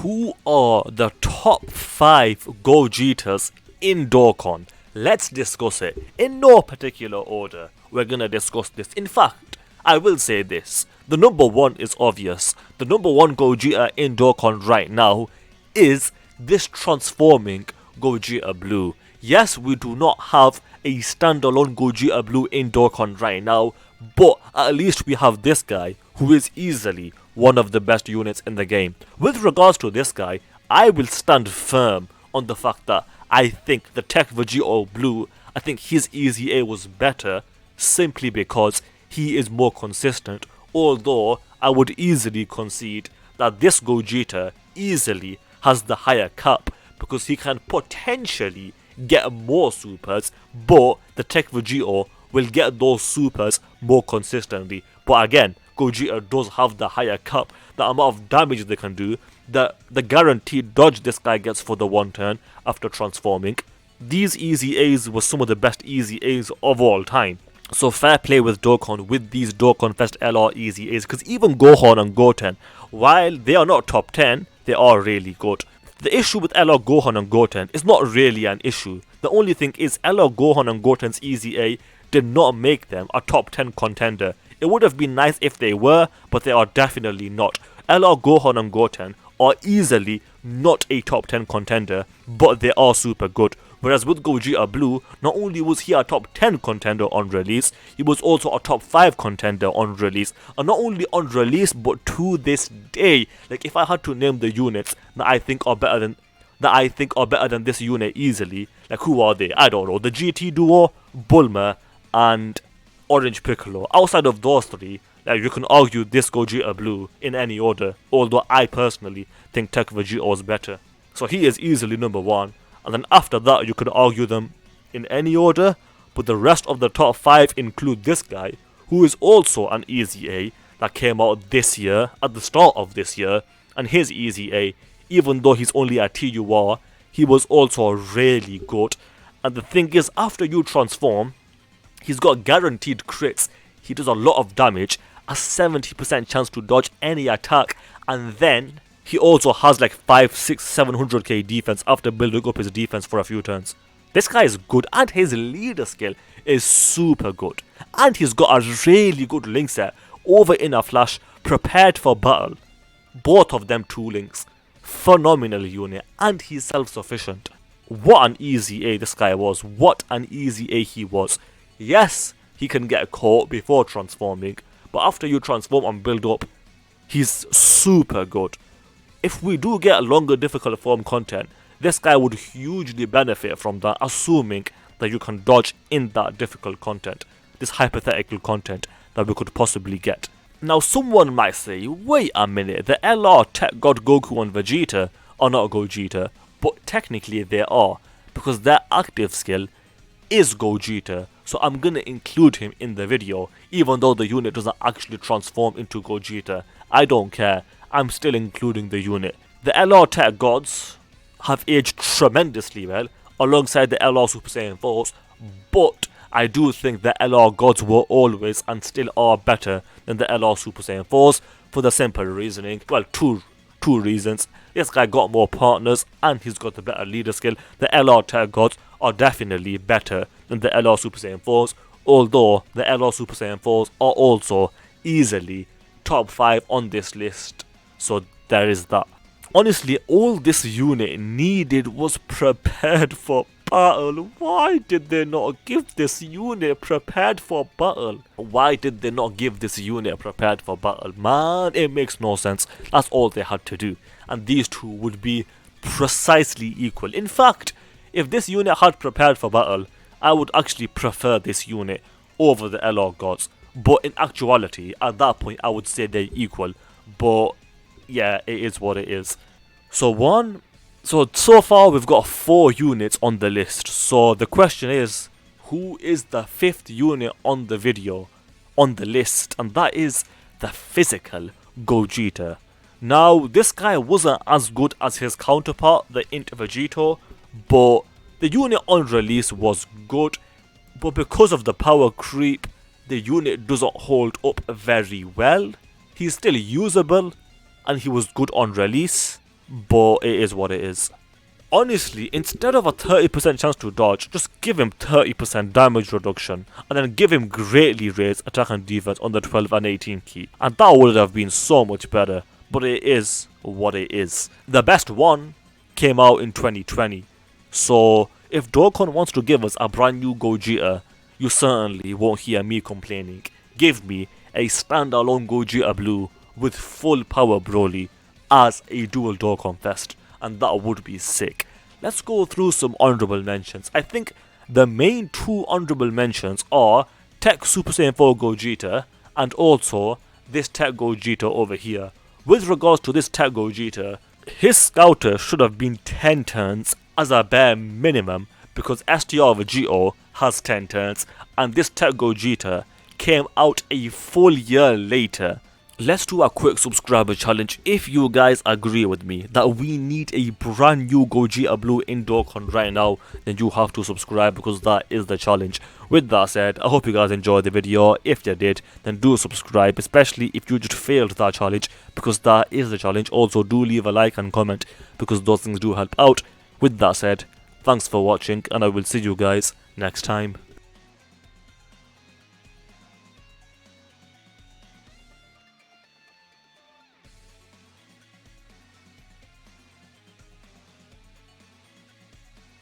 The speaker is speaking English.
who are the top 5 GOGETA'S in Dokkan? Let's discuss it in no particular order. We're gonna discuss this. In fact, I will say this. The number one is obvious. The number one Gogeta in Dokkan right now is this transforming Gogeta Blue. Yes, we do not have a standalone Gogeta Blue in Dokkan right now, but at least we have this guy who is easily one of the best units in the game. With regards to this guy, I will stand firm on the fact that I think the Tech Vegeta Blue, I think his Easy A was better simply because he is more consistent, although I would easily concede that this Gogeta easily has the higher cap because he can potentially get more supers, but the Tech Vegeta will get those supers more consistently. But again, Gogeta does have the higher cap, the amount of damage they can do, the guaranteed dodge this guy gets for the one turn after transforming. These Easy A's were some of the best Easy A's of all time. So fair play with Dokkan with these Dokkan Fest LR Easy A's, because even Gohan and Goten, while they are not top 10, they are really good. The issue with LR Gohan and Goten is not really an issue. The only thing is LR Gohan and Goten's Easy A did not make them a top 10 contender. It would have been nice if they were, but they are definitely not. LR Gohan and Goten are easily not a top 10 contender, but they are super good. Whereas with Gogeta Blue, not only was he a top 10 contender on release, he was also a top 5 contender on release. And not only on release, but to this day. Like, if I had to name the units that I think are better than this unit easily, like, who are they? I don't know. The GT duo, Bulma, and Orange Piccolo. Outside of those three, like, you can argue this Gogeta Blue in any order, although I personally think Tech Vegeta was better. So he is easily number one. And then after that, you could argue them in any order, but the rest of the top 5 include this guy, who is also an Easy A that came out this year, at the start of this year, and his Easy A, even though he's only a TUR, he was also really good. And the thing is, after you transform, he's got guaranteed crits, he does a lot of damage, a 70% chance to dodge any attack, and then he also has like 500, 600, 700k defense after building up his defense for a few turns. This guy is good, and his leader skill is super good. And he's got a really good link set over in a flash, prepared for battle. Both of them 2 links. Phenomenal unit, and he's self-sufficient. What an Easy A this guy was. What an Easy A he was. Yes, he can get caught before transforming, but after you transform and build up, he's super good. If we do get longer difficult form content, this guy would hugely benefit from that, assuming that you can dodge in that difficult content, this hypothetical content that we could possibly get. Now someone might say, wait a minute, the LR Tech God Goku and Vegeta are not Gogeta, but technically they are, because their active skill is Gogeta, so I'm gonna include him in the video, even though the unit doesn't actually transform into Gogeta. I don't care. I'm still including the unit. The LR Tech Gods have aged tremendously well alongside the LR Super Saiyan 4s, but I do think the LR Gods were always and still are better than the LR Super Saiyan 4s for the simple reasoning. Well, two reasons. This guy got more partners and he's got the better leader skill. The LR Tech Gods are definitely better than the LR Super Saiyan 4s, although the LR Super Saiyan 4s are also easily top 5 on this list. So there is that. Honestly, all this unit needed was prepared for battle. Why did they not give this unit prepared for battle? Why did they not give this unit prepared for battle? Man, it makes no sense. That's all they had to do. And these two would be precisely equal. In fact, if this unit had prepared for battle, I would actually prefer this unit over the LR Gods. But in actuality, at that point, I would say they're equal. But yeah, it is what it is. So far we've got 4 units on the list. So the question is, who is the 5th unit on the video, on the list? And that is the physical Gogeta. Now, this guy wasn't as good as his counterpart, the Int Vegito, but the unit on release was good. But because of the power creep, the unit doesn't hold up very well. He's still usable, and he was good on release, but it is what it is. Honestly, instead of a 30% chance to dodge, just give him 30% damage reduction, and then give him greatly raised attack and defense on the 12 and 18 key, and that would have been so much better, but it is what it is. The best one came out in 2020, so if Dokkan wants to give us a brand new Gogeta, you certainly won't hear me complaining. Give me a standalone Gogeta Blue with full power Broly as a dual Dokkan Fest, and that would be sick. Let's go through some honorable mentions. I think the main two honorable mentions are Tech Super Saiyan 4 Gogeta and also this Tech Gogeta over here. With regards to this Tech Gogeta, his scouter should have been 10 turns as a bare minimum because STR Vegeta has 10 turns and this Tech Gogeta came out a full year later. Let's do a quick subscriber challenge. If you guys agree with me that we need a brand new Gogeta Blue in Dokkan right now, then you have to subscribe because that is the challenge. With that said, I hope you guys enjoyed the video. If you did, then do subscribe, especially if you just failed that challenge because that is the challenge. Also, do leave a like and comment because those things do help out. With that said, thanks for watching and I will see you guys next time.